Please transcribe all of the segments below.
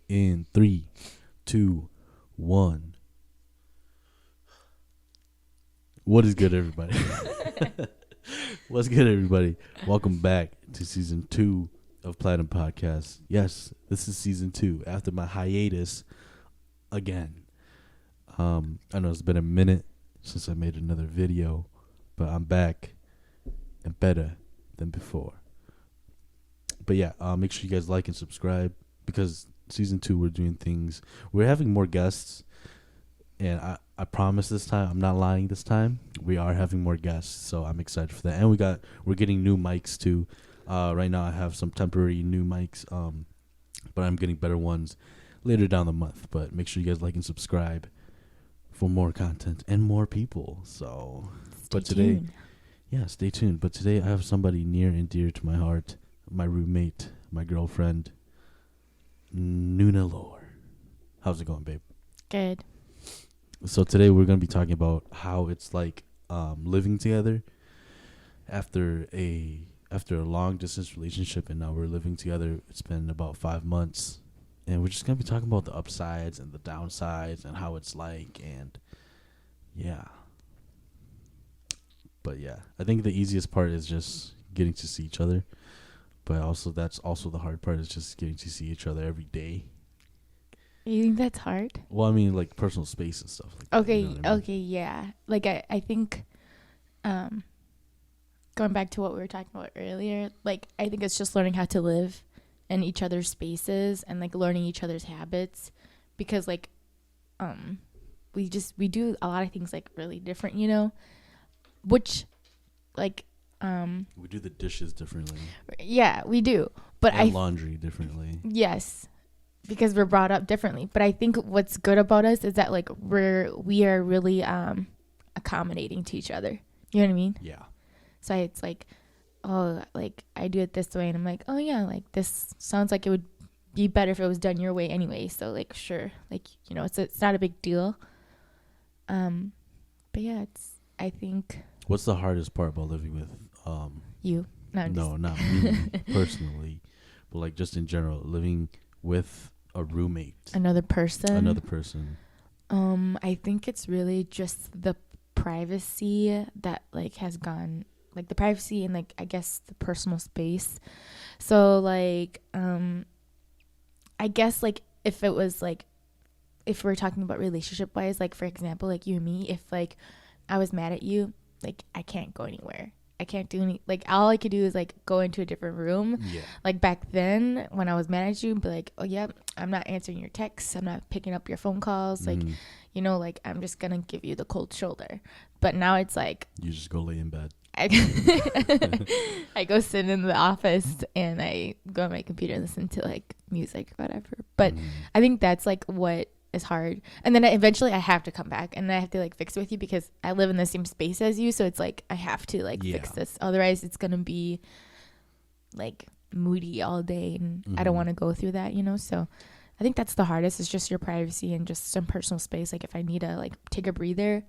In 3, 2, 1. What is good, everybody? What's good, everybody? Welcome back to season 2 of Platinum Podcast. Yes, this is season 2 after my hiatus again. I know it's been a minute since I made another video, but I'm back and better than before. But yeah, make sure you guys like and subscribe because season 2 we're doing things. We're having more guests, and I promise this time, I'm not lying this time, we are having more guests, so I'm excited for that. And we're getting new mics too. Right now I have some temporary new mics, but I'm getting better ones later down the month. But make sure you guys like and subscribe for more content and more people. So Stay tuned. Stay tuned. But today I have somebody near and dear to my heart, my roommate, my girlfriend, Nouna Lor. How's it going, babe? Good. So today we're going to be talking about how it's like living together after a long distance relationship, and now we're living together. It's been about 5 months, and we're just going to be talking about the upsides and the downsides and how it's like, and yeah. But yeah, I think the easiest part is just getting to see each other, but also that's also the hard part is just getting to see each other every day. You think that's hard? Well, I mean, like personal space and stuff like Okay, that. You know what I mean? okay, yeah. Like I think going back to what we were talking about earlier, like I think it's just learning how to live in each other's spaces and like learning each other's habits, because like we do a lot of things like really different, you know, which like We do the dishes differently. yeah, we do. But And laundry differently. Yes, because we're brought up differently. But I think what's good about us is that like we are really accommodating to each other. You know what I mean? Yeah. So it's like, oh, like I do it this way, and I'm like, oh yeah, like this sounds like it would be better if it was done your way anyway. So like, sure, like, you know, it's not a big deal. But yeah, I think. What's the hardest part about living with You? No, not me personally, but like just in general, living with a roommate, Another person. I think it's really just the privacy that like has gone, like the privacy and like I guess the personal space. So like I guess like if it was like, if we're talking about relationship wise, like for example, like you and me, if like I was mad at you, like I can't go anywhere. I can't do any, like all I could do is like go into a different room. Yeah. Like back then when I was mad at you, be like, oh yeah, I'm not answering your texts, I'm not picking up your phone calls, like you know, like I'm just gonna give you the cold shoulder. But now it's like You just go lay in bed. I go sit in the office and I go on my computer and listen to like music or whatever. But I think that's like what is hard. And then eventually I have to come back and I have to like fix it with you because I live in the same space as you. So it's like I have to like fix this. Otherwise it's gonna be like moody all day, and I don't want to go through that, you know. So I think that's the hardest, is just your privacy and just some personal space. Like if I need to like take a breather,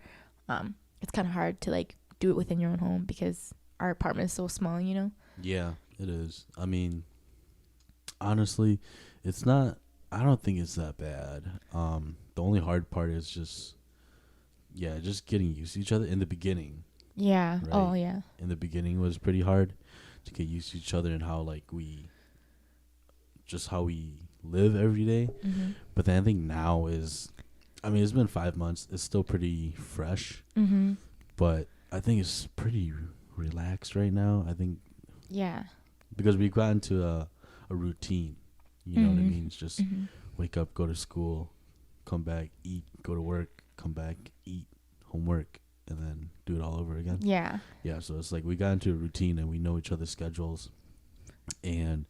it's kind of hard to like do it within your own home because our apartment is so small, you know. Yeah, it is. I mean, honestly, it's not. I don't think it's that bad. The only hard part is just getting used to each other in the beginning. Yeah. Right? Oh, yeah. In the beginning was pretty hard to get used to each other and how like how we live every day. But then I think now is, I mean, it's been 5 months. It's still pretty fresh. But I think it's pretty relaxed right now. I think. Yeah. Because we've gotten to a routine. You know what I mean? It's just wake up, go to school, come back, eat, go to work, come back, eat, homework, and then do it all over again. Yeah. Yeah, so it's like we got into a routine and we know each other's schedules. And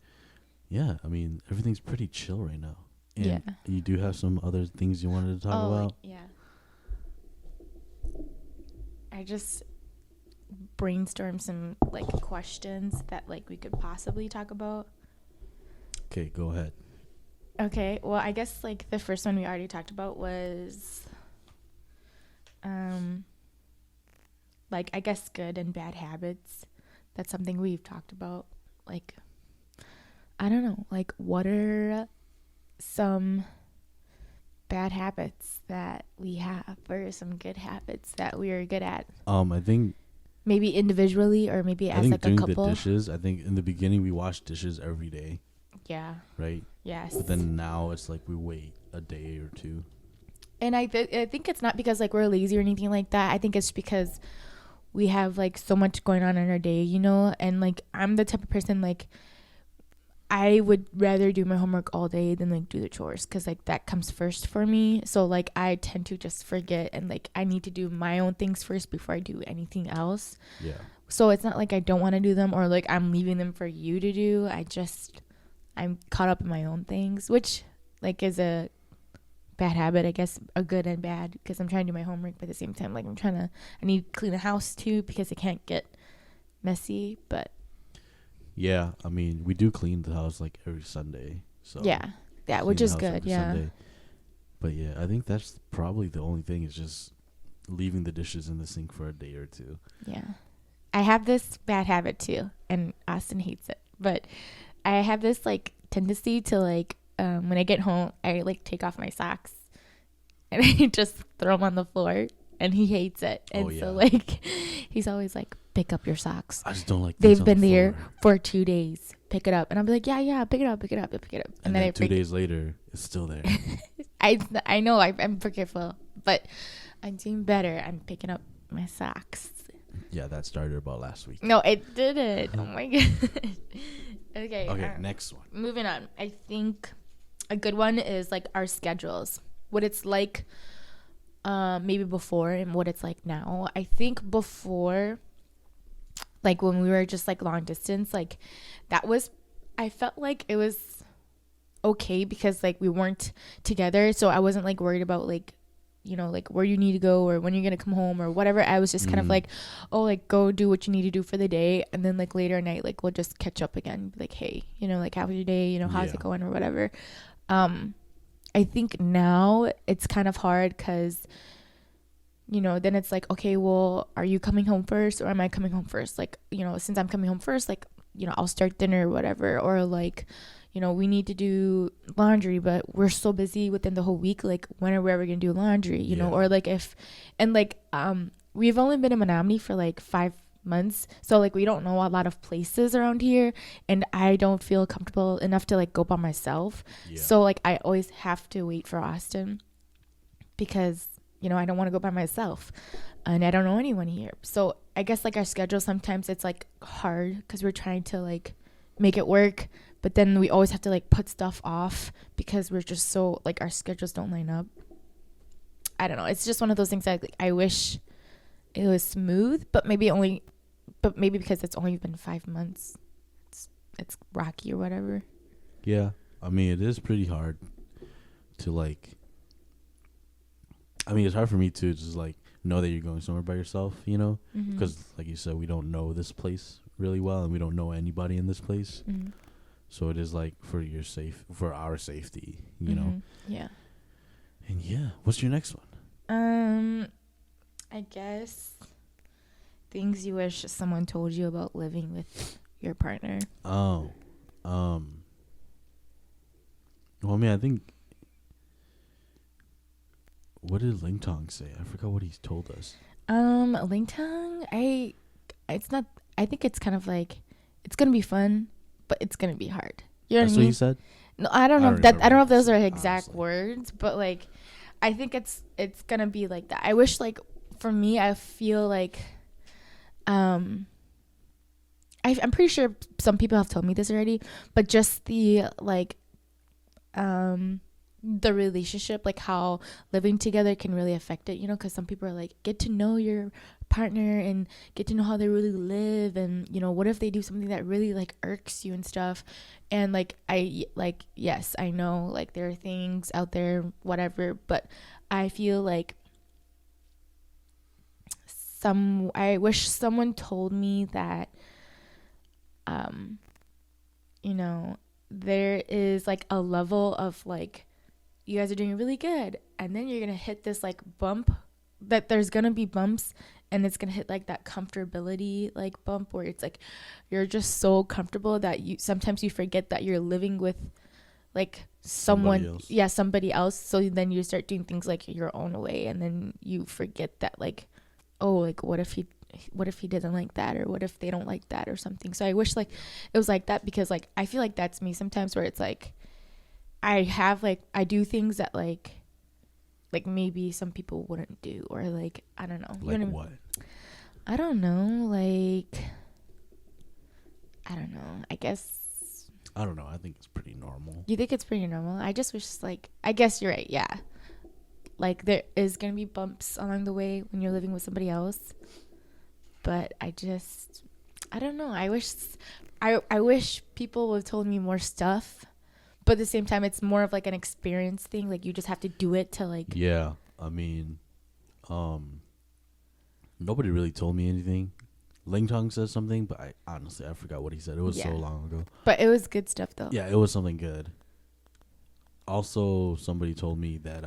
yeah, I mean, everything's pretty chill right now. And you do have some other things you wanted to talk about? Yeah. I just brainstormed some like questions that like we could possibly talk about. Okay, go ahead. Okay, well, I guess like the first one we already talked about was like I guess good and bad habits. That's something we've talked about. Like I don't know, like what are some bad habits that we have or some good habits that we are good at? I think maybe individually or maybe as like a doing couple. the dishes. I think in the beginning we washed dishes every day. Yeah. Right. Yes. But then now it's like we wait a day or two. And I think it's not because like we're lazy or anything like that. I think it's because we have like so much going on in our day, you know, and like I'm the type of person like I would rather do my homework all day than like do the chores because like that comes first for me. So like I tend to just forget and like I need to do my own things first before I do anything else. Yeah. So it's not like I don't want to do them or like I'm leaving them for you to do. I'm caught up in my own things, which like is a bad habit, I guess, a good and bad, because I'm trying to do my homework, but at the same time like I need to clean the house too because it can't get messy. But yeah, I mean, we do clean the house like every Sunday. So yeah, which is good. Yeah. Sunday. But yeah, I think that's probably the only thing is just leaving the dishes in the sink for a day or two. Yeah. I have this bad habit too, and Austin hates it. But I have this like tendency to like when I get home, I like take off my socks and I just throw them on the floor, and he hates it. And so like he's always like, pick up your socks. I just don't like they've been there for 2 days. Pick it up. And I'll be like, yeah, pick it up. And then 2 days later, it's still there. I know I'm forgetful, but I'm doing better. I'm picking up my socks. Yeah, that started about last week. No, it didn't. Oh my god. Okay. Next one. Moving on. I think a good one is like our schedules. What it's like maybe before and what it's like now. I think before, like when we were just like long distance, like I felt like it was okay because like we weren't together, so I wasn't like worried about like, you know, like where you need to go or when you're gonna come home or whatever. I was just kind of like, oh, like go do what you need to do for the day, and then like later at night, like we'll just catch up again, like, hey, you know, like how was your day, you know, how's it going or whatever. I think now it's kind of hard because, you know, then it's like, okay, well, are you coming home first or am I coming home first? Like, you know, since I'm coming home first, like, you know, I'll start dinner or whatever. Or like, you know, we need to do laundry, but we're so busy within the whole week. Like, when are we ever going to do laundry, you know? Or like we've only been in Menominee for like 5 months. So like we don't know a lot of places around here, and I don't feel comfortable enough to like go by myself. So like I always have to wait for Austin because, you know, I don't want to go by myself and I don't know anyone here. So I guess like our schedule, sometimes it's like hard because we're trying to like make it work, but then we always have to like put stuff off because we're just so like our schedules don't line up. I don't know. It's just one of those things that like, I wish it was smooth, but maybe because it's only been 5 months, it's rocky or whatever. Yeah, I mean, it is pretty hard to like. I mean, it's hard for me to just like know that you're going somewhere by yourself, you know, because like you said, we don't know this place really well, and we don't know anybody in this place. So it is like for our safety, you know. Yeah. And yeah, what's your next one? I guess things you wish someone told you about living with your partner. Well, I mean, I think, what did Ling Tong say? I forgot what he told us. Ling Tong, I think it's kind of like, it's gonna be fun, but it's gonna be hard. You know what I mean? That's what he said? No, I don't know if those are exact words, but like, I think it's gonna be like that. I wish, like, for me, I feel like, I'm pretty sure some people have told me this already, but just the like, the relationship, like how living together can really affect it, you know, because some people are like, get to know your partner and get to know how they really live, and you know, what if they do something that really like irks you and stuff. And like yes, I know like there are things out there, whatever, but I feel like I wish someone told me that you know, there is like a level of like, you guys are doing really good, and then you're gonna hit this like bump, that there's gonna be bumps, and it's gonna hit like that comfortability like bump where it's like you're just so comfortable that you sometimes you forget that you're living with like somebody else. So then you start doing things like your own way, and then you forget that like, oh, like what if he doesn't like that, or what if they don't like that or something. So I wish like it was like that, because like I feel like that's me sometimes, where it's like I do things that like maybe some people wouldn't do, or like I don't know. Like what? I don't know. Like I don't know. I guess. I don't know. I think it's pretty normal. You think it's pretty normal? I just wish like I guess you're right. Yeah. Like there is gonna be bumps along the way when you're living with somebody else, but I don't know. I wish people would have told me more stuff, but at the same time, it's more of like an experience thing. Like you just have to do it to like. Yeah, I mean, nobody really told me anything. Ling Tong said something, but I honestly forgot what he said. It was so long ago. But it was good stuff though. Yeah, it was something good. Also, somebody told me that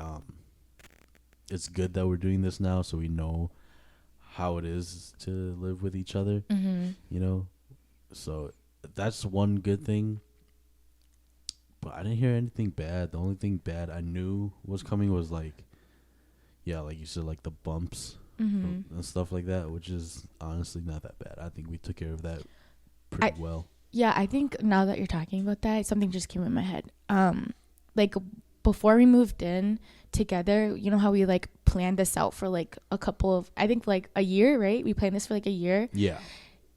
it's good that we're doing this now, so we know how it is to live with each other. Mm-hmm. You know, so that's one good thing. But I didn't hear anything bad. The only thing bad I knew was coming was like, yeah, like you said, like the bumps and stuff like that, which is honestly not that bad. I think we took care of that pretty well. Yeah, I think now that you're talking about that, something just came in my head. Like before we moved in together, you know how we like planned this out for like I think like a year, right? We planned this for like a year. Yeah.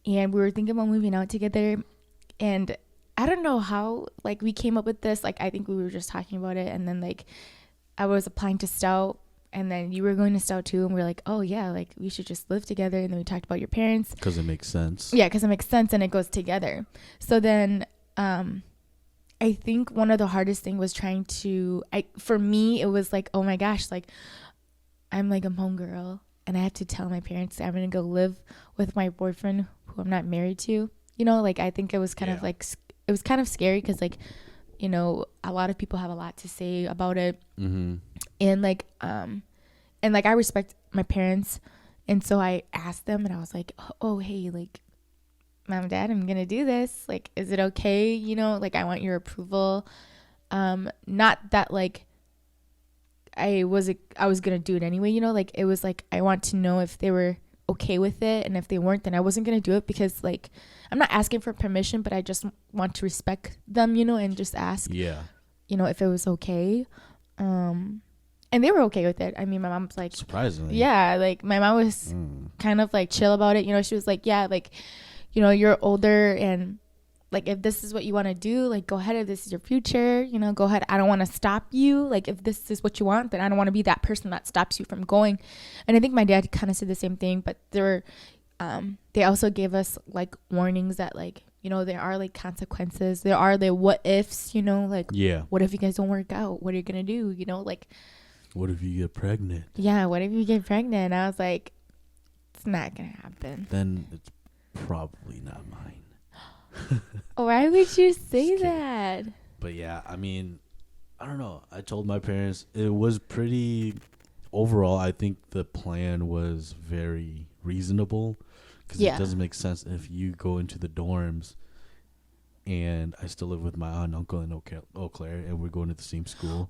And we were thinking about moving out together, and I don't know how like we came up with this. Like I think we were just talking about it, and then like I was applying to Stout, and then you were going to Stout too, and we are like, oh yeah, like we should just live together. And then we talked about your parents, because it makes sense. Yeah, because it makes sense and it goes together. So then I think one of the hardest thing was for me it was like, oh my gosh, like I'm like a homegirl, and I have to tell my parents that I'm gonna go live with my boyfriend who I'm not married to. You know, like I think it was kind of like, it was kind of scary, because like, you know, a lot of people have a lot to say about it. Mm-hmm. And like I respect my parents, and so I asked them, and I was like, oh hey, like Mom and Dad, I'm gonna do this, like is it okay, you know, like I want your approval. Not that like I was gonna do it anyway, you know, like it was like I want to know if they were okay with it, and if they weren't, then I wasn't gonna do it, because like I'm not asking for permission, but I just want to respect them, you know, and just ask, you know, if it was okay. And they were okay with it. I mean, my mom's like, surprisingly, yeah, like my mom was kind of like chill about it, you know. She was like, yeah, like, you know, you're older, and like if this is what you want to do, like go ahead. If this is your future, you know, go ahead. I don't want to stop you. Like if this is what you want, then I don't want to be that person that stops you from going. And I think my dad kind of said the same thing, but they also gave us like warnings that like, you know, there are like consequences. There are the what ifs, you know, like, what if you guys don't work out? What are you gonna do? You know, like, what if you get pregnant? Yeah, what if you get pregnant? And I was like, it's not gonna happen. Then it's probably not mine. Why would you say that? But yeah, I mean, I don't know. I told my parents it was pretty. Overall, I think the plan was very reasonable, because it doesn't make sense if you go into the dorms and I still live with my aunt and uncle in Eau Claire, and we're going to the same school,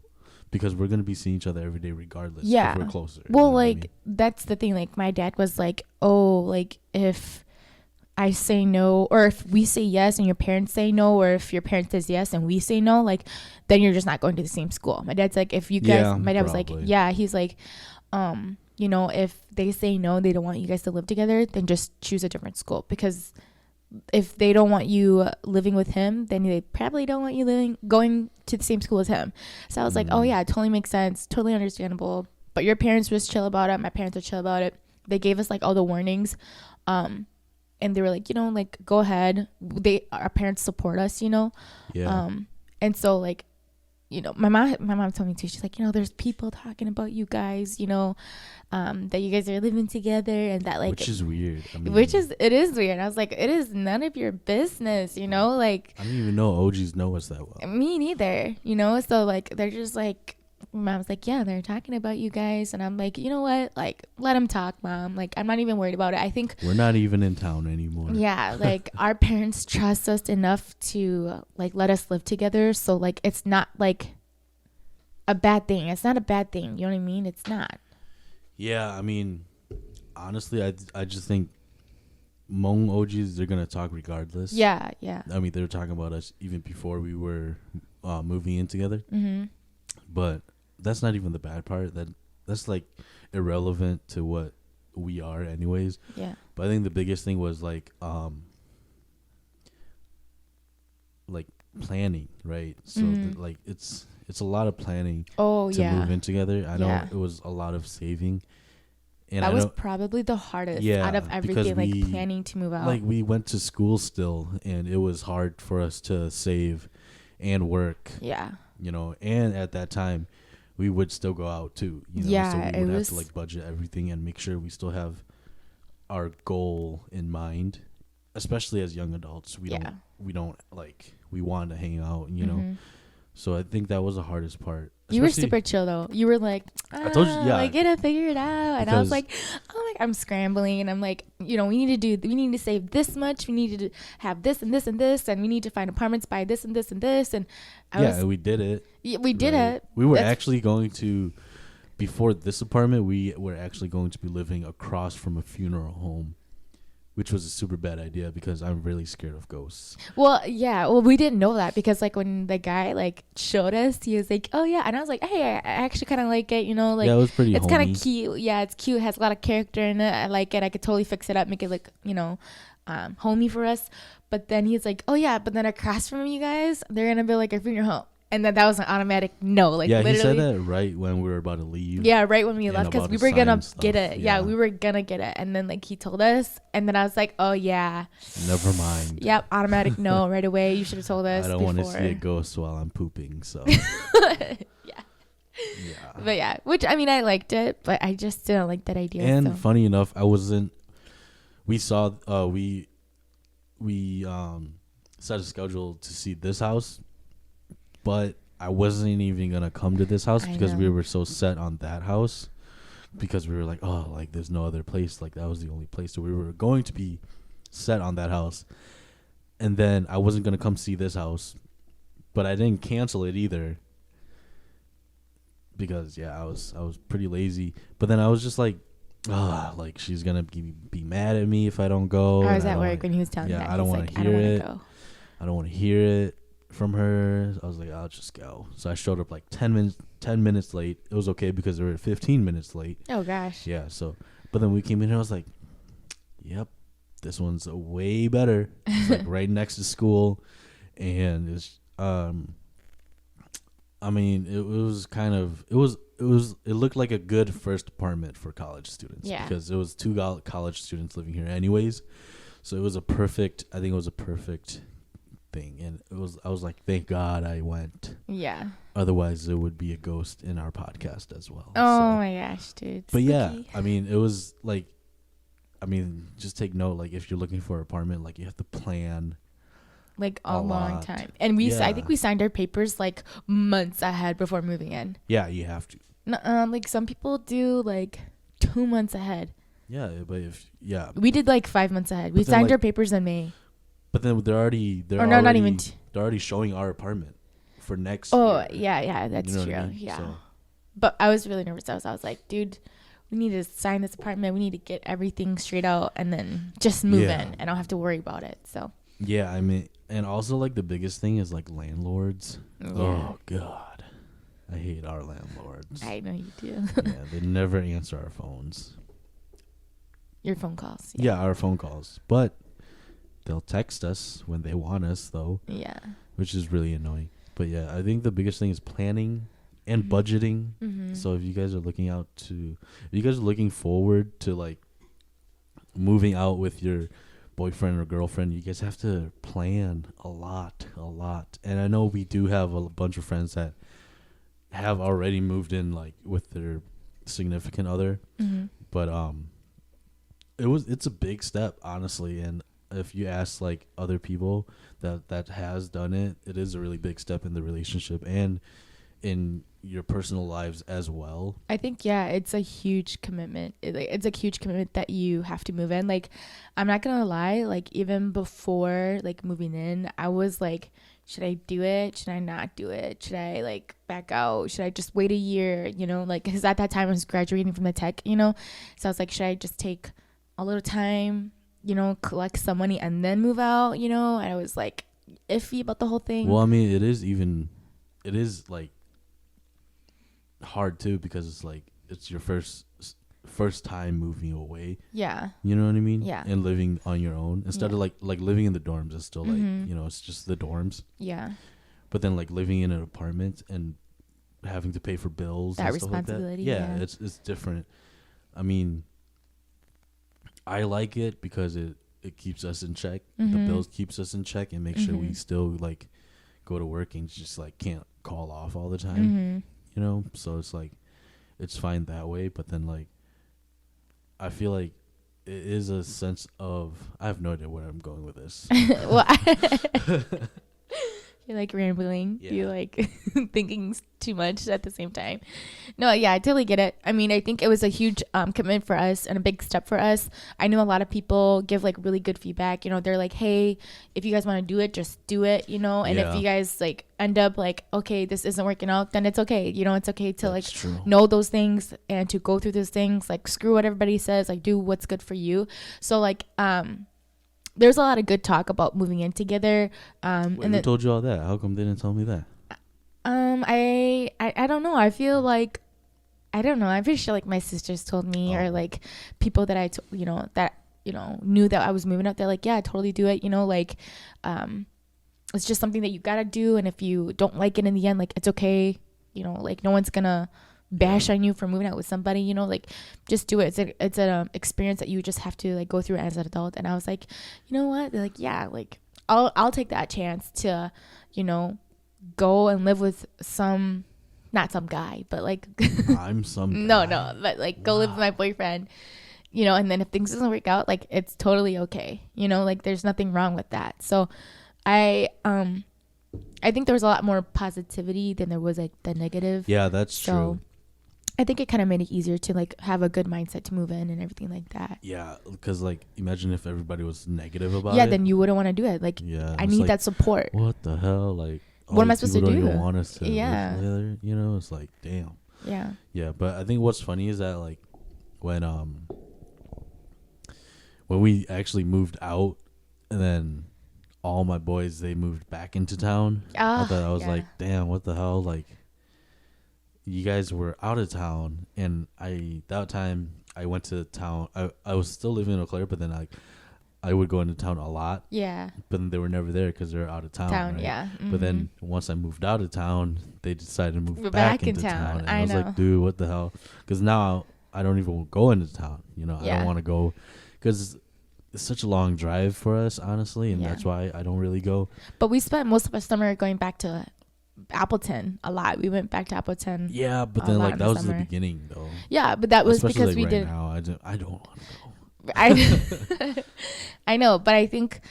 because we're going to be seeing each other every day regardless. Yeah. If we're closer. Well, like, I mean? That's the thing. Like, my dad was like, oh, like, if I say no, or if we say yes and your parents say no, or if your parents says yes and we say no, like, then you're just not going to the same school. My dad's like, if you guys, my dad was like, yeah, he's like, you know, if they say no, they don't want you guys to live together, then just choose a different school, because if they don't want you living with him, then they probably don't want you going to the same school as him. So I was like, oh yeah, it totally makes sense, totally understandable. But your parents were just chill about it. My parents were chill about it. They gave us like all the warnings, and they were like, you know, like go ahead. Our parents support us, you know. Yeah. And so like, you know, my mom told me too. She's like, you know, there's people talking about you guys, you know, that you guys are living together, and that like, which is weird. I mean, it is weird. I was like, it is none of your business, you know, like. I don't even know OGs know us that well. Me neither, you know. So like, they're just like, Mom's like, yeah, they're talking about you guys, and I'm like, you know what, like, let them talk, Mom. Like, I'm not even worried about it. I think we're not even in town anymore. Yeah, like our parents trust us enough to like let us live together, so like it's not like a bad thing. It's not a bad thing. You know what I mean? It's not. Yeah, I mean, honestly, I just think Hmong OGs, they're gonna talk regardless. Yeah, yeah. I mean, they were talking about us even before we were moving in together. Mm-hmm. But that's not even the bad part. That's like irrelevant to what we are, anyways. Yeah. But I think the biggest thing was like planning, right? So like it's a lot of planning. Oh, to move in together. I know it was a lot of saving. And that was probably the hardest out of everything, like planning to move out. Like we went to school still, and it was hard for us to save and work. Yeah. You know, and at that time, we would still go out too. You know, yeah, so we would have to like budget everything and make sure we still have our goal in mind. Especially as young adults, we don't like, we want to hang out, you know. So I think that was the hardest part. You were super chill though. You were like, I told you, I gotta figure it out. And I was like, oh my God, I'm scrambling. And I'm like, you know, we need to save this much. We need to have this and this and this. And we need to find apartments by this and this and this. And we did it. Yeah, we did it. We were actually going to, before this apartment, we were actually going to be living across from a funeral home. Which was a super bad idea because I'm really scared of ghosts. Well, yeah. Well, we didn't know that because like when the guy like showed us, he was like, "Oh yeah," and I was like, "Hey, I actually kind of like it." You know, like it was pretty. It's kind of cute. Yeah, it's cute. It has a lot of character in it. I like it. I could totally fix it up, make it look, you know, homey for us. But then he's like, "Oh yeah," but then across from you guys, they're gonna be like a funeral home. And then that was an automatic no. Like yeah, literally, he said that right when we were about to leave. Yeah, right when we left because we were gonna get it. Yeah, we were gonna get it, and then like he told us, and then I was like, oh yeah, never mind. Yep, automatic no right away. You should have told us. I don't want to see a ghost while I'm pooping. So yeah, but yeah, which I mean, I liked it, but I just didn't like that idea. And funny enough, I wasn't. We saw we set a schedule to see this house. But I wasn't even going to come to this house because we were so set on that house because we were like, oh, like there's no other place. Like that was the only place. So we were going to be set on that house. And then I wasn't going to come see this house, but I didn't cancel it either because, I was pretty lazy. But then I was just like, like she's going to be mad at me if I don't go. I was at work when he was telling me that. I don't want to hear it. I don't want to hear it from her. I was like, I'll just go. So I showed up like 10 minutes late. It was okay because we were 15 minutes late. Oh gosh. Yeah. So, but then we came in and I was like, yep, this one's way better. It's like right next to school. And it's, I mean, it looked like a good first apartment for college students. Yeah. Because it was 2 college students living here anyways. So it was a perfect thing, and I was like, thank God I went. Yeah, otherwise there would be a ghost in our podcast as well. My gosh, dude. But yeah, I mean, it was like, I mean, just take note, like if you're looking for an apartment, like you have to plan like a long time. And I think we signed our papers like months ahead before moving in. Yeah, you have to. Like some people do like 2 months ahead. Yeah, but we did like 5 months ahead. We signed our papers in May. But then they're already showing our apartment for next year. Oh, yeah, that's true. I mean? Yeah. So. But I was really nervous. I was like, dude, we need to sign this apartment. We need to get everything straight out and then just move in. I don't have to worry about it. So. Yeah, I mean, and also like the biggest thing is like landlords. Yeah. Oh, God. I hate our landlords. I know you do. Yeah, they never answer our phones. Your phone calls. Yeah, our phone calls. But they'll text us when they want us, though. Yeah. Which is really annoying. But yeah, I think the biggest thing is planning and budgeting. Mm-hmm. So if you guys are looking forward to like moving out with your boyfriend or girlfriend, you guys have to plan a lot. And I know we do have a bunch of friends that have already moved in like with their significant other. Mm-hmm. But it's a big step, honestly, and if you ask like other people that has done it, it is a really big step in the relationship and in your personal lives as well. I think, yeah, it's a huge commitment. It's a huge commitment that you have to move in. Like, I'm not gonna lie, like, even before like moving in, I was like, should I do it? Should I not do it? Should I like back out? Should I just wait a year? You know, like, because at that time I was graduating from the tech, you know, so I was like, should I just take a little time, you know, collect some money and then move out, you know? And I was like iffy about the whole thing. Well, I mean, it is like hard too, because it's like it's your first time moving away. Yeah. You know what I mean? Yeah. And living on your own instead of like living in the dorms. It's still like, Mhm. you know, it's just the dorms. Yeah. But then like living in an apartment and having to pay for bills, That and stuff like that. responsibility, Yeah, yeah. it's different. I mean, I like it because it keeps us in check. The Mhm. bills keeps us in check and make sure we Mhm. still like go to work and just like can't call off all the time. Mhm. You know, so it's like it's fine that way. But then like I feel like it is a sense of, I have no idea where I'm going with this. Well, you're like rambling. Yeah. You're like thinking too much at the same time. No, yeah, I totally get it. I mean, I think it was a huge commitment for us and a big step for us. I know a lot of people give like really good feedback. You know, they're like, hey, if you guys want to do it, just do it, you know? And Yeah. if you guys like end up like, okay, this isn't working out, then it's okay. You know, it's okay to That's like true. know those things and to go through those things. Like, screw what everybody says, like do what's good for you. So like, there's a lot of good talk about moving in together. Wait, And who then, told you all that? How come they didn't tell me that? I don't know. I feel like, I don't know. I'm pretty sure like my sisters told me, or like people that knew that I was moving out. They're like, yeah, totally do it. You know, like, it's just something that you gotta do. And if you don't like it in the end, like, it's okay. You know, like no one's gonna bash on you for moving out with somebody, you know, like just do it. It's an experience that you just have to like go through as an adult. And I was like, you know what? They're like, yeah, like I'll take that chance to, you know, go and live with not some guy, but like I'm some no, guy. but like go live with my boyfriend, you know, and then if things doesn't work out, like it's totally okay, you know, like there's nothing wrong with that. So I think there was a lot more positivity than there was like the negative. Yeah, that's So true. I think it kind of made it easier to like have a good mindset to move in and everything like that. Yeah, because like imagine if everybody was negative about it. Yeah, then you wouldn't want to do it. Like, Yeah, I it's need like, that support. What the hell? Like, all What am I these supposed to people don't do? even want us to Yeah. live together. You know, it's like, damn. Yeah. Yeah, but I think what's funny is that like when we actually moved out, and then all my boys, they moved back into town. I thought, I was yeah. like, damn, what the hell? Like, you guys were out of town, and that time I went to town. I was still living in Eau Claire, but then I would go into town a lot. Yeah. But then they were never there because they were out of town. Right? Yeah. But then once I moved out of town, they decided to move back into town. And I was know. like, dude, what the hell? Because now I don't even go into town. You know, I Yeah. don't want to go because it's such a long drive for us, honestly. And Yeah. that's why I don't really go. But we spent most of our summer going back to Appleton a lot. We went back to Appleton. Yeah, but A then lot like in that the was the summer. beginning though. Yeah, but that was Especially because like we right did. now, I don't want to go. I know, but I think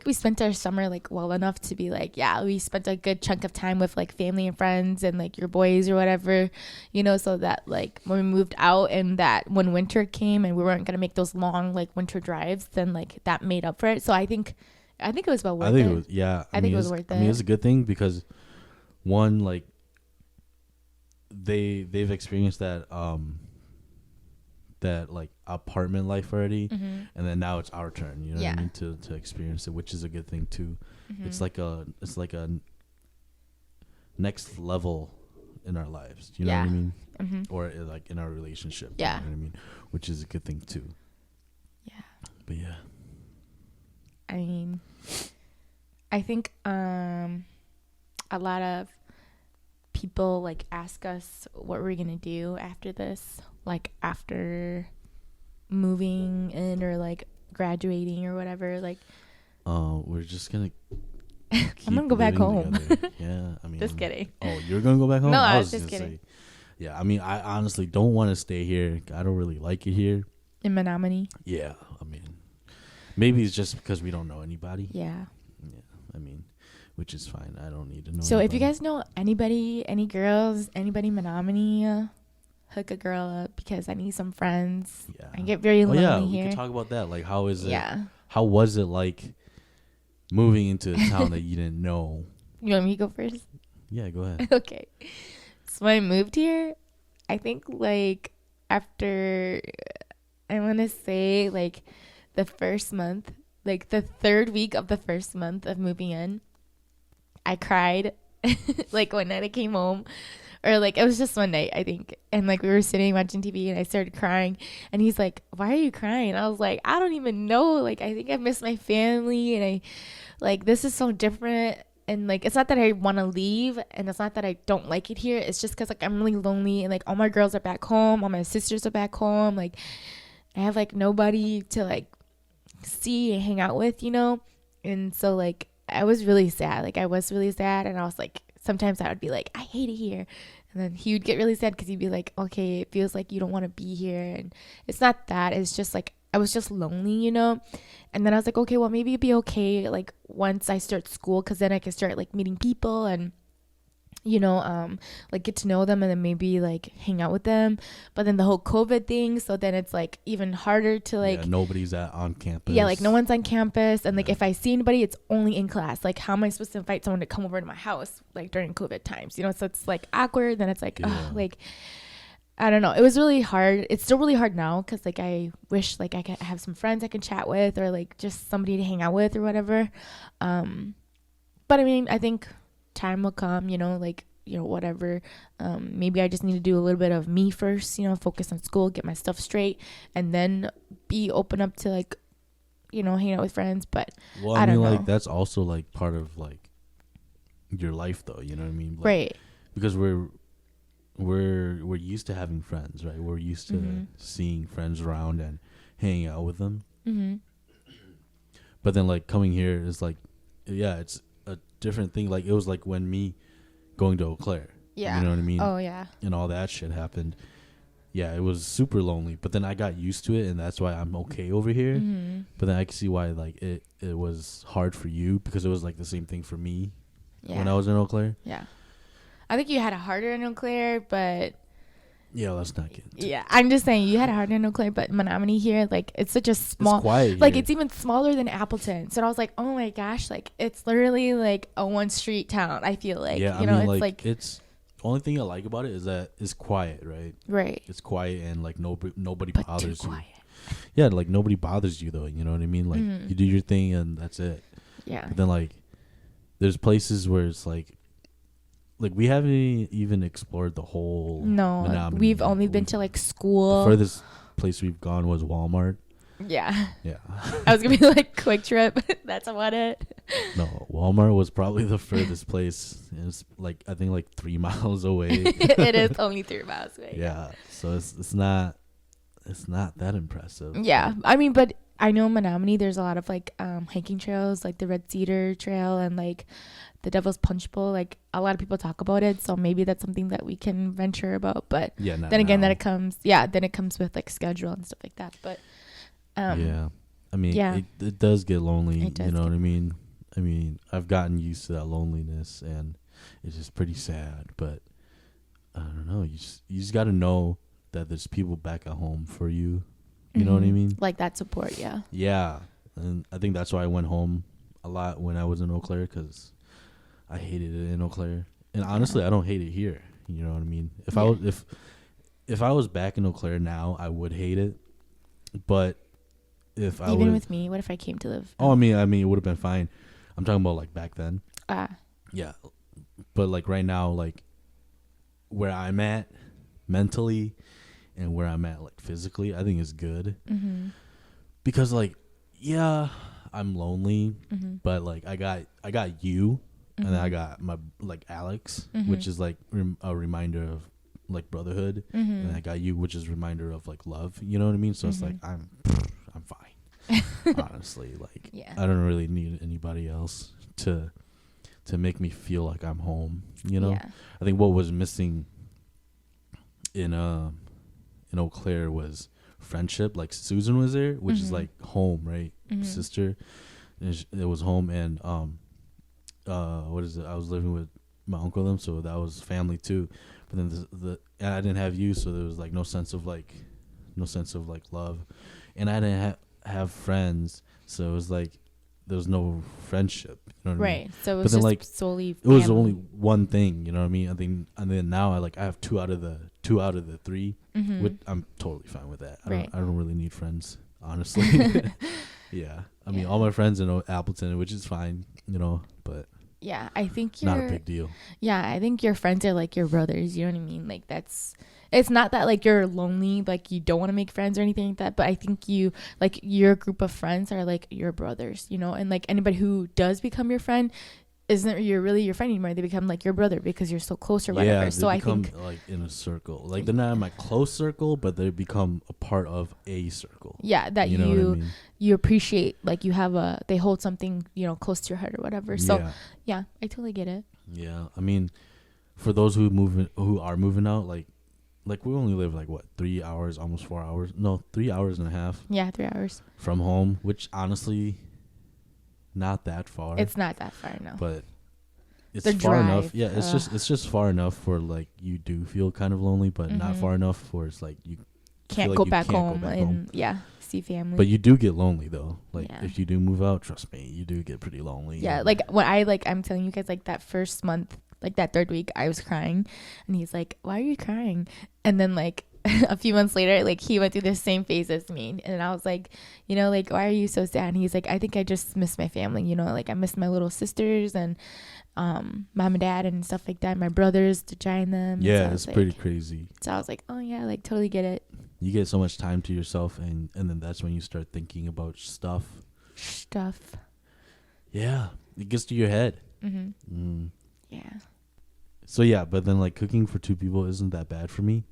we spent our summer like well enough to be like, yeah, we spent a good chunk of time with like family and friends and like your boys or whatever, you know, so that like when we moved out and that when winter came and we weren't gonna make those long like winter drives, then like that made up for it. So I think it was well worth it. I think it was, yeah. I think it was worth I mean, it. it's a good thing because one, like they've experienced that like apartment life already, and then now it's our turn. You know what I mean, to experience it, which is a good thing too. It's like a next level in our lives. You know what I mean? Or like in our relationship. Yeah. You know what I mean? Which is a good thing too. Yeah. But yeah. I mean, I think a lot of people like ask us what we're gonna do after this, like after moving in or like graduating or whatever. Like, We're just gonna. I'm gonna go back home. Yeah, I mean. Just kidding. Oh, you're gonna go back home? No, I was just gonna kidding. say, yeah, I mean, I honestly don't want to stay here. I don't really like it here. In Menominee. Yeah, I mean, maybe it's just because we don't know anybody. Yeah. Yeah, I mean, which is fine. I don't need to know. So anybody. if you guys know anybody, any girls, anybody Menominee, hook a girl up because I need some friends. Yeah. I get very lonely here. We can talk about that. Like, how is it? Yeah. How was it like moving into a town that you didn't know? You want me to go first? Yeah, go ahead. Okay. So when I moved here, I think like after, I want to say like the first month, like the third week of the first month of moving in, I cried. Like one night I came home, or like it was just one night I think, and like we were sitting watching TV and I started crying, and he's like, "Why are you crying?" I was like, "I don't even know. Like I think I miss my family, and I like this is so different." And like it's not that I want to leave, and it's not that I don't like it here. It's just because like I'm really lonely, and like all my girls are back home, all my sisters are back home. Like I have like nobody to like see and hang out with, you know. And so like I was really sad. Like I was really sad, and I was like, sometimes I would be like, I hate it here, and then he would get really sad because he'd be like, okay, it feels like you don't want to be here, and it's not that. It's just like I was just lonely, you know. And then I was like, okay, well maybe it'd be okay like once I start school, because then I can start like meeting people and, you know, like get to know them, and then maybe like hang out with them. But then the whole COVID thing, so then it's like even harder to like, nobody's on campus. Yeah, like no one's on campus, and like if I see anybody, it's only in class. Like how am I supposed to invite someone to come over to my house like during COVID times, you know? So it's like awkward. Then it's like, like I don't know. It was really hard. It's still really hard now because like I wish like I could have some friends I can chat with, or like just somebody to hang out with or whatever. But I mean, I think time will come, you know, like, you know, whatever. Maybe I just need to do a little bit of me first, you know, focus on school, get my stuff straight, and then be open up to like, you know, hang out with friends. But well, I don't know. Like that's also like part of like your life though, you know what I mean? Like, right. Because we're used to having friends, right? We're used to seeing friends around and hanging out with them. Mm-hmm. But then like coming here is like, yeah, it's a different thing. Like it was like when me going to Eau Claire. Yeah. You know what I mean? Oh yeah. And all that shit happened. Yeah, it was super lonely. But then I got used to it, and that's why I'm okay over here. Mm-hmm. But then I can see why like it was hard for you, because it was like the same thing for me when I was in Eau Claire. Yeah. I think you had a harder in Eau Claire, but yeah, let's not get into it. I'm just saying you had a harder in Eau Claire, but Menominee here, like it's such a small, it's quiet like here. it's even smaller than Appleton. So I was like, oh my gosh, like it's literally like a one street town. I feel like, yeah, you know, mean, it's like it's only thing I like about it is that it's quiet, right? Right. It's quiet, and like nobody but bothers too quiet. you. Yeah, like nobody bothers you though. You know what I mean? Like you do your thing and that's it. Yeah. But then like there's places where it's like we haven't even explored the whole. No, Menominee we've only been to like school. The furthest place we've gone was Walmart. Yeah. Yeah. I was gonna be like Quick Trip. That's about it. No, Walmart was probably the furthest place. It's like I think like 3 miles away. It is only 3 miles away. Yeah. So it's not that impressive. Yeah, I mean, but I know in Menominee there's a lot of like hiking trails, like the Red Cedar Trail and like the Devil's Punch Bowl. Like a lot of people talk about it, so maybe that's something that we can venture about. But yeah, then again, then it comes with like schedule and stuff like that. But yeah, I mean, yeah. it does get lonely. It does you know what I mean? I mean, I've gotten used to that loneliness, and it's just pretty sad. But I don't know. You just got to know that there's people back at home for you. You know what I mean? Like that support, yeah. Yeah, and I think that's why I went home a lot when I was in Eau Claire, because I hated it in Eau Claire, and honestly, I don't hate it here. You know what I mean? If I was back in Eau Claire now, I would hate it. But if I even with me, what if I came to live? Oh, I mean, it would have been fine. I'm talking about like back then. Yeah, but like right now, like where I'm at mentally and where I'm at like physically, I think is good. Mm-hmm. Because like, yeah, I'm lonely, but like I got you, and then I got my like Alex, which is like a reminder of like brotherhood, and I got you, which is a reminder of like love. You know what I mean? So it's like I'm fine. Honestly, like I don't really need anybody else to make me feel like I'm home. You know, I think what was missing in Eau Claire was friendship. Like Susan was there, which is like home, right? Sister, it was home, and what is it? I was living with my uncle them, so that was family too. But then I didn't have you, so there was like no sense of like love, and I didn't have friends, so it was like there was no friendship. You know what I mean? Right. So it was just like solely. It was only one thing. You know what I mean? And then now I have two out of the 3. Which I'm totally fine with that. I don't really need friends, honestly. Yeah. I mean, all my friends in Appleton, which is fine, you know, but yeah, I think not a big deal. Yeah, I think your friends are like your brothers. You know what I mean? Like it's not that like you're lonely, like you don't want to make friends or anything like that. But I think your group of friends are like your brothers, you know. And like anybody who does become your friend isn't really your friend anymore. They become like your brother because you're so close or whatever. Yeah, so I think like in a circle. Like they're not in my close circle, but they become a part of a circle. Yeah, that you know what I mean? You appreciate, like they hold something, you know, close to your heart or whatever. So yeah, I totally get it. Yeah, I mean, for those who are moving out, like we only live like what 3 hours, almost 4 hours. No, 3 hours and a half. Yeah, 3 hours from home, which honestly, not that far. It's not that far, no. But it's far enough. Yeah, it's just far enough for like you do feel kind of lonely, but not far enough for it's like you can't go back home and see family. But you do get lonely though. Like if you do move out, trust me, you do get pretty lonely. Yeah, like when I'm telling you guys, like that first month, like that third week, I was crying, and he's like, "Why are you crying?" And then like a few months later, like he went through the same phase as me, and I was like, you know, like, why are you so sad? And he's like, I think I just miss my family, you know, like I miss my little sisters and mom and dad and stuff like that, my brothers, to join them. Yeah, it's pretty crazy. So I was like, oh yeah, like totally get it. You get so much time to yourself, and then that's when you start thinking about stuff. Yeah, it gets to your head. Yeah. So yeah, but then like cooking for 2 people isn't that bad for me.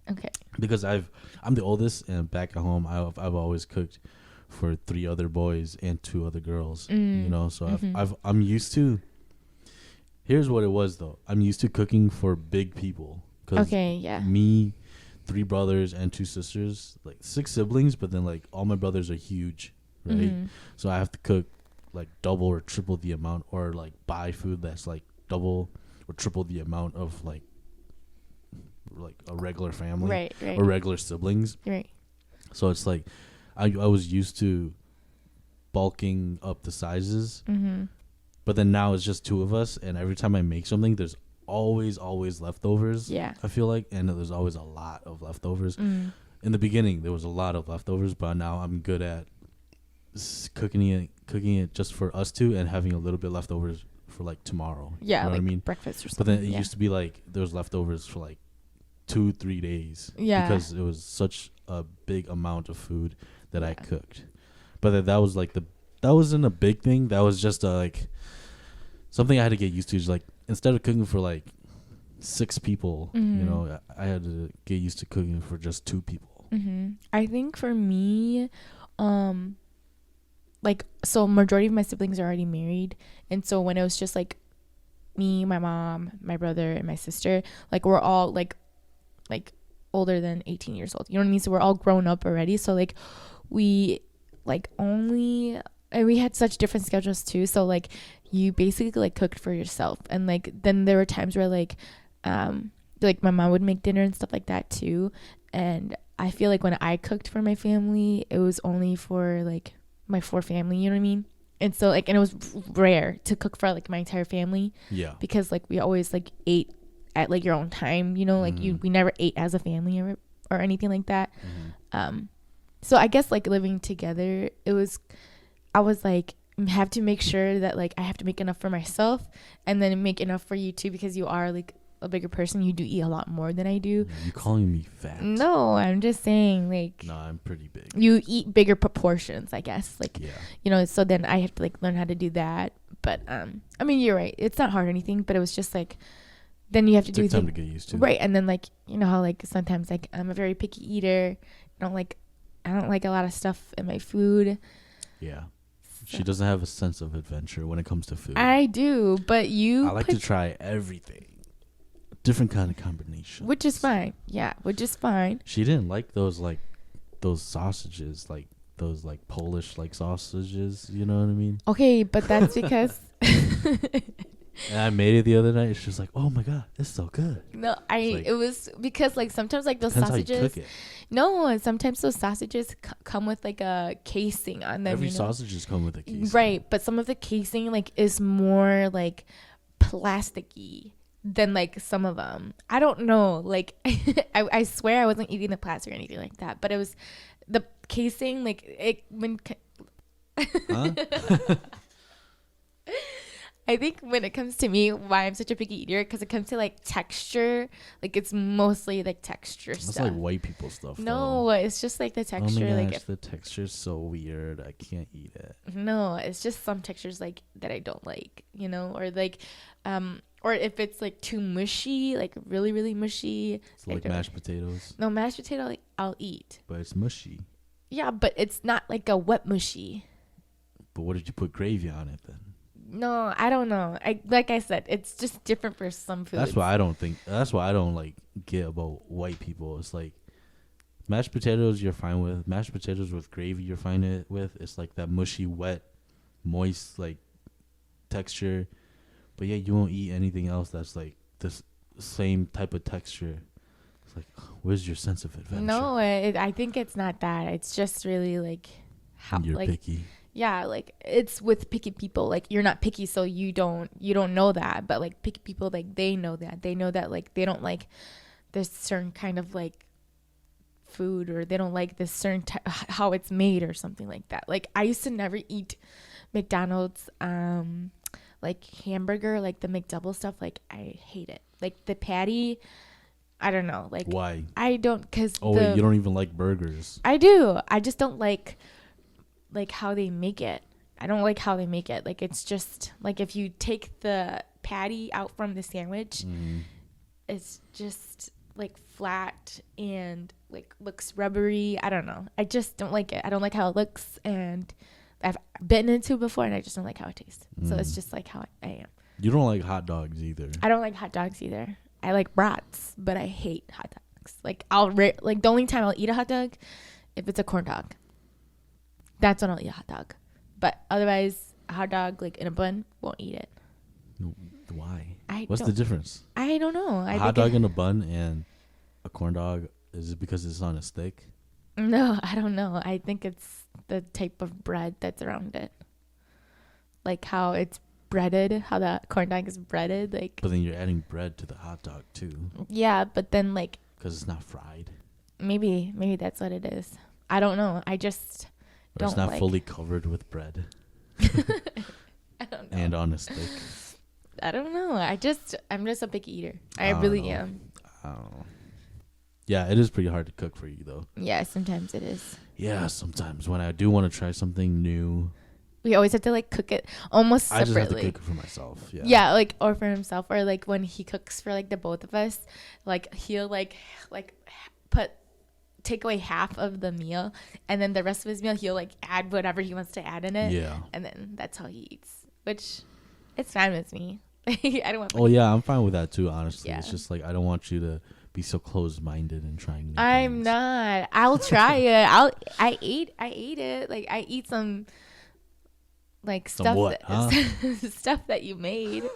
Okay. Because I'm the oldest, and back at home I've always cooked for 3 other boys and 2 other girls. You know, so I'm used to. Here's what it was though. I'm used to cooking for big people. Okay. Yeah. Me, 3 brothers and 2 sisters, like 6 siblings, but then like all my brothers are huge, right? So I have to cook like double or triple the amount, or like buy food that's like double or triple the amount of like a regular family, right. or regular siblings, right? So it's like I was used to bulking up the sizes, but then now it's just 2 of us, and every time I make something, there's always leftovers. Yeah, I feel like, and there's always a lot of leftovers. In the beginning, there was a lot of leftovers, but now I'm good at cooking it just for us 2 and having a little bit leftovers for like tomorrow. Yeah, you know like what I mean? Breakfast or something. But then it used to be like there was leftovers for like 2-3 days. Yeah, because it was such a big amount of food that I cooked. But that was like that wasn't a big thing. That was just like something I had to get used to. Is like instead of cooking for like 6 people, you know, I had to get used to cooking for just 2 people. I think for me, like, so majority of my siblings are already married, and so when it was just like me, my mom, my brother, and my sister, like we're all like older than 18 years old, you know what I mean? So we're all grown up already, so like we like only, and we had such different schedules too, so like you basically like cooked for yourself, and like then there were times where like my mom would make dinner and stuff like that too, and I feel like when I cooked for my family, it was only for like my 4 family, you know what I mean? And so like, and it was rare to cook for like my entire family. Yeah. Because like we always like ate at like your own time, you know, like we never ate as a family or anything like that. So I guess like living together, I was like, have to make sure that like I have to make enough for myself and then make enough for you too, because you are like a bigger person. You do eat a lot more than I do. You calling me fat? No, I'm just saying like, no, I'm pretty big. You eat bigger proportions, I guess, like, you know, so then I have to like learn how to do that. But I mean, you're right, it's not hard or anything, but it was just like, then you have to do time to get used to, right? And then like, you know how like sometimes like I'm a very picky eater. I don't like a lot of stuff in my food. Yeah. She doesn't have a sense of adventure when it comes to food. I do, but I like to try everything. Different kind of combinations. Which is fine. Yeah, which is fine. She didn't like those sausages, like those like Polish like sausages, you know what I mean? Okay, but that's because And I made it the other night. It's just like, oh my god, it's so good. No, like, it was because like sometimes like those depends how you sausages. cook it. No, sometimes those sausages come with like a casing on them. Every sausages come with a casing. Right, but some of the casing like is more like plasticky than like some of them. I don't know. Like I swear I wasn't eating the plastic or anything like that, but it was the casing like it when. Huh? I think when it comes to me, why I'm such a picky eater, because it comes to like texture, like it's mostly like texture That's stuff. like white people stuff. No, though. it's just like the texture. Oh my like gosh, the texture's so weird. I can't eat it. No, it's just some textures like that I don't like, or like, or if it's like too mushy, like really really mushy. It's like mashed potatoes. No, mashed potato like, I'll eat. But it's mushy. Yeah, but it's not like a wet mushy. But what did you put gravy on it then? No, I don't know. Like I said, it's just different for some foods. That's why I don't like get about white people. It's like mashed potatoes you're fine with. Mashed potatoes with gravy you're fine with. It's like that mushy, wet, moist like texture. But yeah, you won't eat anything else that's like this same type of texture. It's like, where's your sense of adventure? No, I think it's not that. It's just really like how you're like, picky. Yeah, like it's with picky people. Like you're not picky, so you don't know that. But like picky people, like they know that. They know that like they don't like this certain kind of like food, or they don't like this certain how it's made or something like that. Like I used to never eat McDonald's like hamburger, like the McDouble stuff. Like I hate it. Like the patty, I don't know. Like why? I don't because wait, you don't even like burgers. I do. I just don't like how they make it. I don't like how they make it. Like it's just like if you take the patty out from the sandwich, it's just like flat and like looks rubbery. I don't know. I just don't like it. I don't like how it looks, and I've bitten into it before and I just don't like how it tastes. So it's just like how I am. You don't like hot dogs either. I don't like hot dogs either. I like brats, but I hate hot dogs. Like like the only time I'll eat a hot dog if it's a corn dog. That's when I'll eat a hot dog. But otherwise, a hot dog like in a bun, won't eat it. No, why? What's the difference? I don't know. A hot dog in a bun and a corn dog, is it because it's on a stick? No, I don't know. I think it's the type of bread that's around it. Like how it's breaded, how the corn dog is breaded. Like. But then you're adding bread to the hot dog too. Yeah, but then like. Because it's not fried. Maybe that's what it is. I don't know. I just. Or it's not fully covered with bread. I don't know. And on a stick. I don't know. I'm just a picky eater. I really am. I don't know. Yeah, it is pretty hard to cook for you though. Yeah, sometimes it is. Yeah, sometimes when I do want to try something new. We always have to like cook it almost separately. I just have to cook it for myself. Yeah. Yeah, like or for himself, or like when he cooks for like the both of us, like he'll like take away half of the meal, and then the rest of his meal he'll like add whatever he wants to add in it. Yeah. And then that's how he eats, which it's fine with me. I don't want. Oh yeah, I'm fine with that too. Honestly, Yeah. It's just like I don't want you to be so closed-minded and trying new I'm things. not. I'll try it. I ate it. Like I eat some like stuff stuff that you made.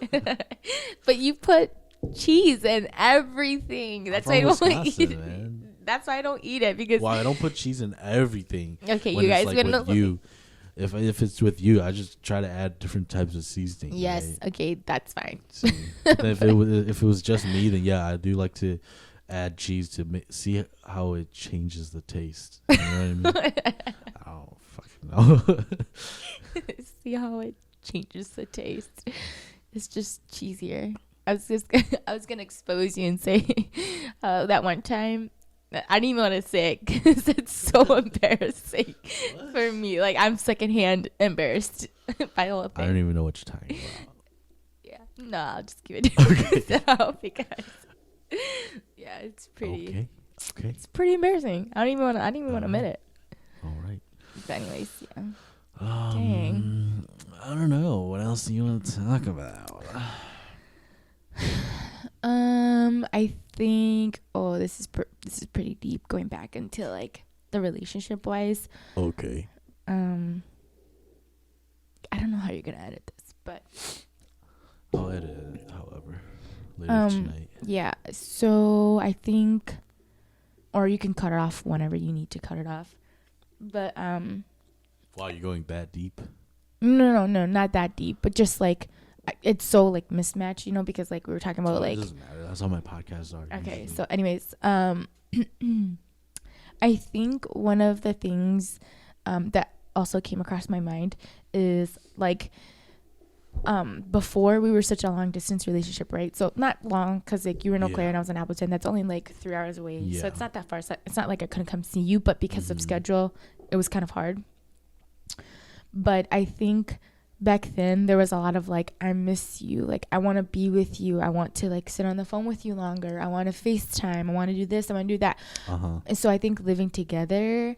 But you put cheese in everything. That's why I don't eat it. Man. That's why I don't eat it, because I don't put cheese in everything. Okay, you guys like with you. If it's with you, I just try to add different types of seasoning. Yes, right? Okay, that's fine. If it was just me, then yeah, I do like to add cheese to see how it changes the taste. You know what I mean? I don't fucking know. See how it changes the taste. It's just cheesier. I was gonna expose you and say that one time. I didn't even want to say it because it's so embarrassing for me. Like I'm secondhand embarrassed by the whole thing. I don't even know what you're talking about. Yeah, no, I'll just give it to Thao because yeah, it's pretty. Okay. It's pretty embarrassing. I don't even want to admit it. All right. But anyways, yeah. Dang. I don't know. What else do you want to talk about? I think. Oh, this is pretty deep. Going back into like the relationship wise. Okay. I don't know how you're gonna edit this, but. I'll edit later tonight? Yeah. So I think, or you can cut it off whenever you need to cut it off. But Wow, you're going that deep? no, not that deep. But just like it's so like mismatched, because like we were talking about like. It doesn't matter. That's how my podcasts are. Okay. Usually. So anyways, I think one of the things that also came across my mind is like before we were such a long distance relationship, right? So not long because like you were in Eau Claire and I was in Appleton. That's only like 3 hours away. Yeah. So it's not that far. It's not like I couldn't come see you, but because of schedule, it was kind of hard. But I think back then there was a lot of like, I miss you. Like, I want to be with you. I want to like sit on the phone with you longer. I want to FaceTime. I want to do this. I want to do that. And so I think living together,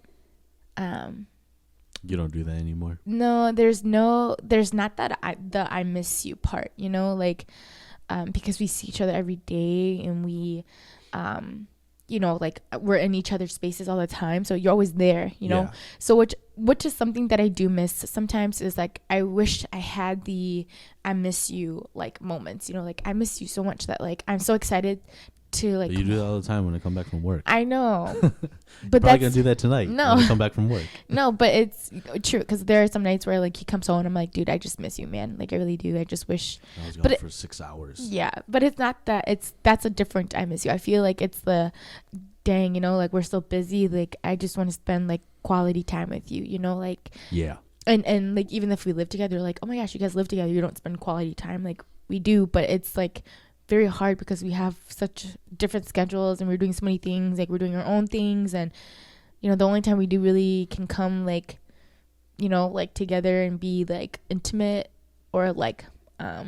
you don't do that anymore. No, there's not that I miss you part, like, because we see each other every day and we, like we're in each other's spaces all the time. So you're always there, Yeah. So which is something that I do miss sometimes is like, I wish I had the, I miss you like moments, like I miss you so much that like, I'm so excited to like. But you do that all the time when I come back from work. I know, but that's gonna do that tonight. No, when I come back from work. No, but it's true because there are some nights where like he comes home and I'm like, dude, I just miss you, man. Like I really do. I just wish. I was gone for 6 hours. Yeah, but it's not that. That's a different I miss you. I feel like it's the, dang, like we're so busy. Like I just want to spend like quality time with you. Like. Yeah. And like even if we live together, like, oh my gosh, you guys live together. You don't spend quality time. Like we do, but it's like very hard because we have such different schedules and we're doing so many things. Like we're doing our own things, and the only time we do really can come like like together and be like intimate or like I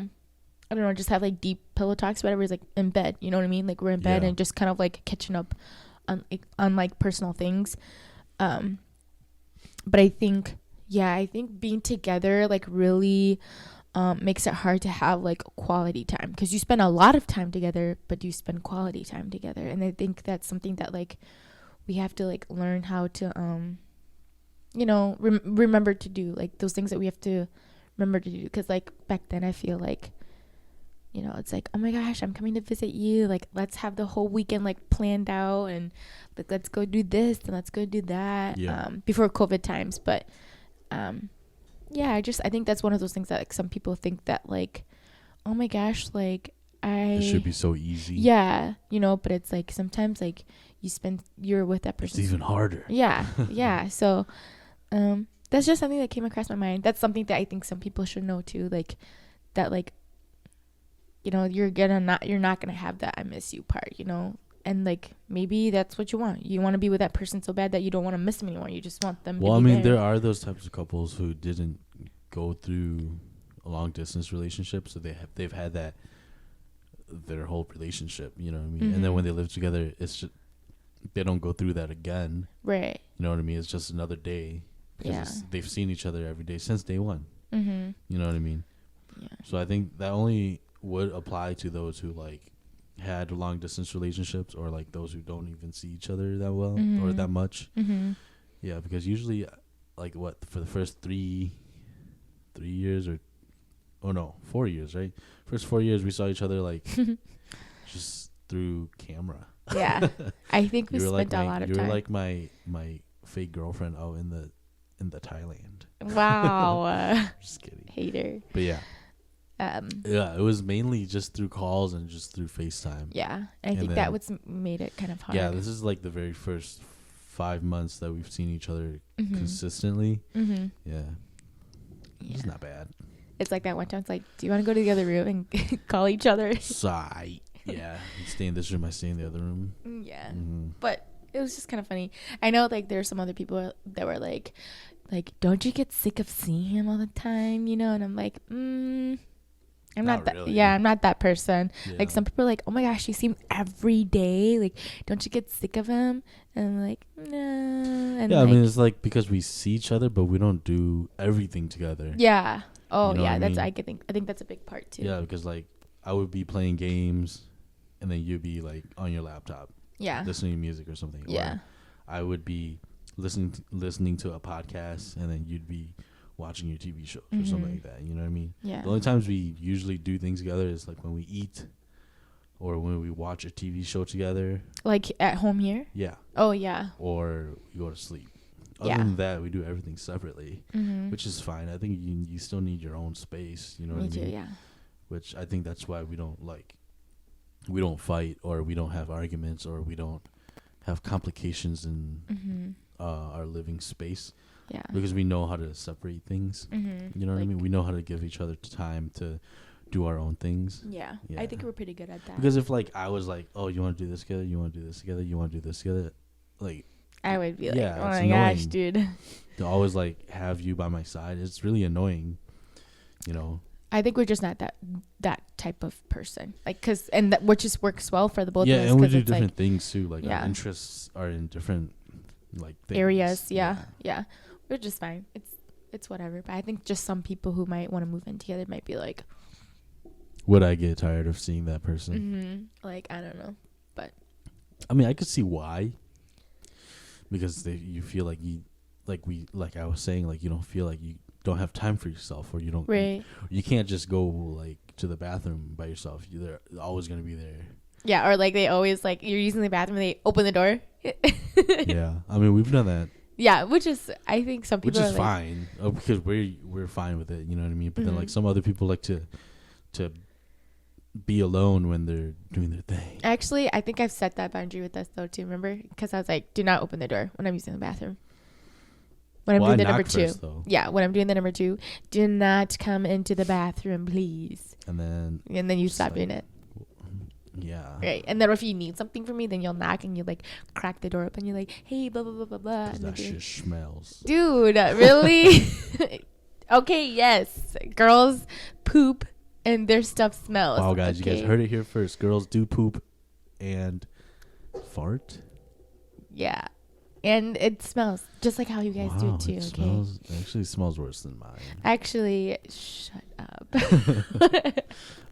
don't know, just have like deep pillow talks, whatever, is like in bed. You know what I mean? Like we're in bed and just kind of like catching up on like personal things. But I think being together like really makes it hard to have like quality time because you spend a lot of time together, but you spend quality time together. And I think that's something that like we have to like learn how to remember to do, like those things that we have to remember to do. Because like back then I feel like it's like, oh my gosh, I'm coming to visit you, like let's have the whole weekend like planned out and like let's go do this and let's go do that. Before COVID times. But I think that's one of those things that like some people think that like, oh my gosh, like it should be so easy. Yeah, but it's like sometimes like you're with that person. It's even harder. Yeah. So that's just something that came across my mind. That's something that I think some people should know too, like that, like you're not gonna have that I miss you part, and like maybe that's what you want. You want to be with that person so bad that you don't want to miss them anymore. You just want them to be there. There are those types of couples who didn't go through a long distance relationship, so they've had that their whole relationship, you know what I mean? And then when they live together, it's just they don't go through that again. Right. You know what I mean? It's just another day because they've seen each other every day since day one. You know what I mean? Yeah. So I think that only would apply to those who like had long distance relationships or like those who don't even see each other that well or that much. Yeah, because usually like for the first 3 years or 4 years, right? First 4 years we saw each other like just through camera. Yeah. I think we spent like a lot of time. You were like my fake girlfriend out in the Thailand. Wow. Just kidding. Hater. But yeah. It was mainly just through calls and just through FaceTime. Yeah. And I think that what's made it kind of hard. Yeah, this is like the very first 5 months that we've seen each other consistently. Yeah. It's not bad. It's like that one time it's like, do you want to go to the other room and call each other? Sigh. Yeah. You stay in this room, I stay in the other room. Yeah. But it was just kind of funny. I know like there are some other people that were like, don't you get sick of seeing him all the time? And I'm like, I'm not that. Really. Yeah, I'm not that person. Yeah. Like some people are like, oh my gosh, you see him every day. Like, don't you get sick of him? And I'm like, no. And yeah, I mean, it's like because we see each other, but we don't do everything together. Yeah. Oh, yeah. That's I think that's a big part too. Yeah, because like I would be playing games, and then you'd be like on your laptop. Yeah. Listening to music or something. Yeah. Or I would be listening to a podcast, and then you'd be watching your TV shows or something like that. You know what I mean? Yeah. The only times we usually do things together is like when we eat, or when we watch a TV show together. Like at home here? Yeah. Oh, yeah. Or we go to sleep. Other Yeah. than that, we do everything separately, Mm-hmm. which is fine. I think you still need your own space. You know Me what I too, mean? yeah. Which I think that's why we don't fight, or we don't have arguments, or we don't have complications in Mm-hmm. our living space, Yeah. because we know how to separate things. Mm-hmm. You know what I mean? We know how to give each other time to do our own things. Yeah. Yeah. I think we're pretty good at that. Because if like I was like, oh, you want to do this together? You want to do this together? You want to do this together? Like, I would be like, yeah, oh it's my gosh, annoying. dude. to always like have you by my side, it's really annoying. You know. I think we're just not that type of person. Like, which just works well for the both Yeah, of us. and we 'cause do it's different like things too. Like yeah. our interests are in different like things. areas. Yeah. We're just fine. It's whatever. But I think just some people who might want to move in together might be like, would I get tired of seeing that person? mm-hmm. Like, I don't know. But I mean, I could see why. Because you feel like like I was saying, like you don't feel like you don't have time for yourself, or you don't. right. You can't just go like to the bathroom by yourself. They're always gonna be there. Yeah, or like they always like you're using the bathroom and they open the door. Yeah, I mean we've done that. Yeah, which is I think some people Which is are like, fine because we're fine with it. You know what I mean? But then like Mhm. some other people like to be alone when they're doing their thing. Actually, I think I've set that boundary with us though too. Remember? Because I was like, do not open the door when I'm using the bathroom. When I'm doing the number 2. First, though. Yeah, when I'm doing the number 2, do not come into the bathroom, please. And then you stop like, doing it. Yeah. Right. And then if you need something from me, then you'll knock and you like crack the door open. You're like, hey, blah, blah, blah, blah, blah. Because And that shit smells. dude, really? Okay, yes. Girls poop and their stuff smells. Wow, guys, okay? you guys heard it here first. Girls do poop and fart. Yeah. And it smells just like how you guys do too, okay? Actually smells worse than mine. Actually, shut up.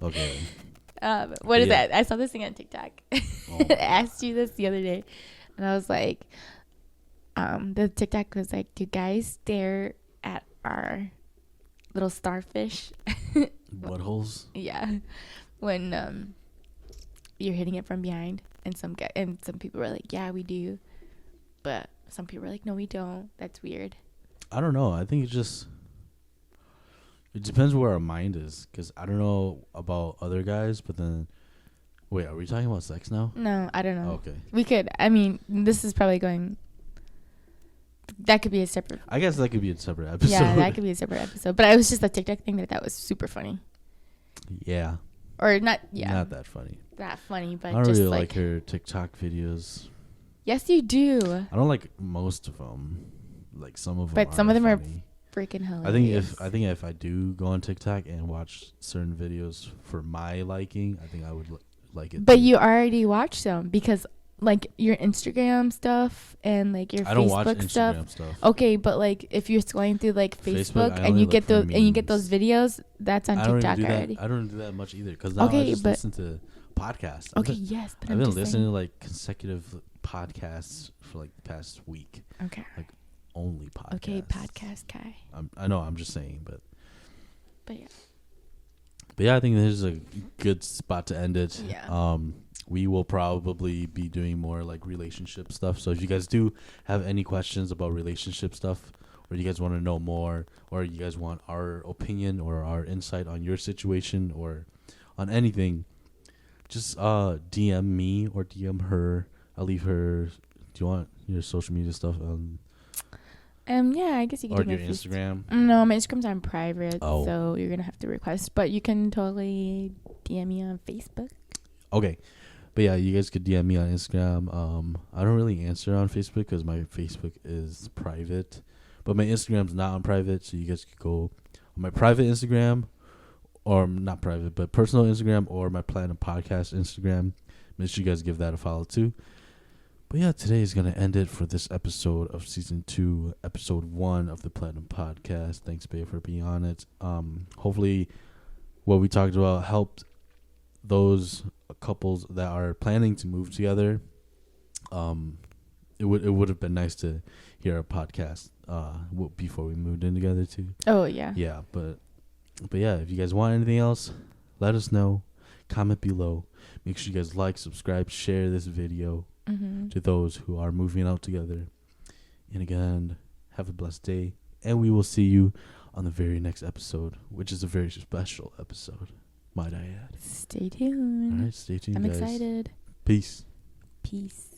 Okay. What is that? I saw this thing on TikTok. Oh I asked you this the other day, and I was like, the TikTok was like, do guys stare at our little starfish? Buttholes? Yeah. When you're hitting it from behind, and some people were like, yeah, we do. But some people are like, no, we don't. That's weird. I don't know. I think it depends where our mind is. Because I don't know about other guys, but then... Wait, are we talking about sex now? No, I don't know. Oh, okay. We could. I mean, this is probably going... That could be a separate... I guess that could be a separate episode. Yeah, that could be a separate episode. But it was just a TikTok thing that was super funny. Yeah. Or not... Yeah. Not that funny. That funny, but I don't just really like her TikTok videos. Yes, you do. I don't like most of them. Like some of them. But some of them funny. are freaking hilarious. I think if I do go on TikTok and watch certain videos for my liking, I think I would like it. But too. you already watch them because like your Instagram stuff and like your I don't watch Facebook Instagram stuff. stuff. Okay, but like if you're scrolling through like Facebook I and only you look get for those memes. videos, that's on I don't TikTok do already. that. I don't do that much either because now I just listen to podcasts. Okay, yes, but I've I'm been just listening saying. to like consecutive podcasts for like the past week. Okay. Like only podcasts. Okay, podcast guy. I know. I'm just saying, but yeah. But yeah, I think this is a good spot to end it. Yeah. We will probably be doing more like relationship stuff. So if you guys do have any questions about relationship stuff, or you guys want to know more, or you guys want our opinion or our insight on your situation or on anything, just DM me or DM her. I'll leave her. Do you want your social media stuff? Yeah, I guess you can Or do your my Instagram? No, my Instagram's on private, Oh. so you're gonna have to request. But you can totally DM me on Facebook. Okay. But yeah, you guys could DM me on Instagram. I don't really answer on Facebook because my Facebook is private. But my Instagram's not on private, so you guys could go on my private Instagram, or not private, but personal Instagram, or my Platinum Podcast Instagram. Make sure you guys give that a follow too. But yeah, today is going to end it for this episode of Season 2, Episode 1 of the Platinum Podcast. Thanks, babe, for being on it. Hopefully what we talked about helped those couples that are planning to move together. It would have been nice to hear a podcast before we moved in together too. Oh yeah. Yeah, but yeah, if you guys want anything else, let us know. comment below. Make sure you guys like, subscribe, share this video to those who are moving out together. And again, have a blessed day. And we will see you on the very next episode, which is a very special episode, might I add. Stay tuned. All right, stay tuned, I'm guys. excited. Peace. Peace.